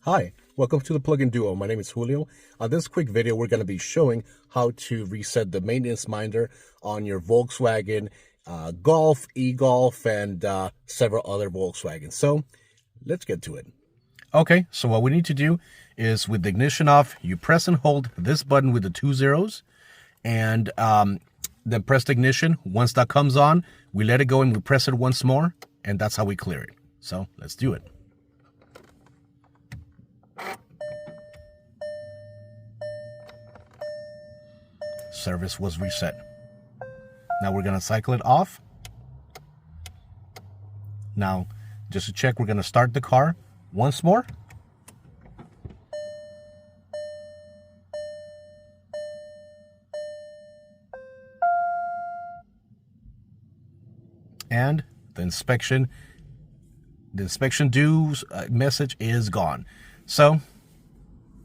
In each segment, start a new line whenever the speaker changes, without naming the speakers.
Hi, welcome to the Plug-in Duo. My name is Julio. On this quick video, we're going to be showing how to reset the maintenance minder on your Volkswagen Golf, eGolf, and several other Volkswagens. So let's get to it. Okay, so what we need to do is with the ignition off, you press and hold this button with the 2 zeros and then press the ignition. Once that comes on, we let it go and we press it once more, and that's how we clear it. So let's do it. Service was reset. Now we're going to cycle it off. Now, just to check, we're going to start the car once more. And the inspection due message is gone. So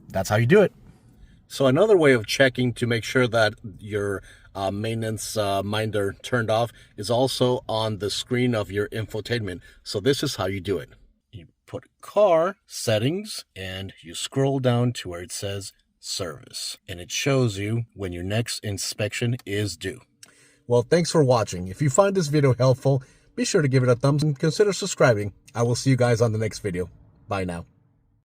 that's how you do it. So another way of checking to make sure that your maintenance minder turned off is also on the screen of your infotainment. So this is how you do it. You put car settings and you scroll down to where it says service, and it shows you when your next inspection is due. Well, thanks for watching. If you find this video helpful, be sure to give it a thumbs up and consider subscribing. I will see you guys on the next video. Bye now.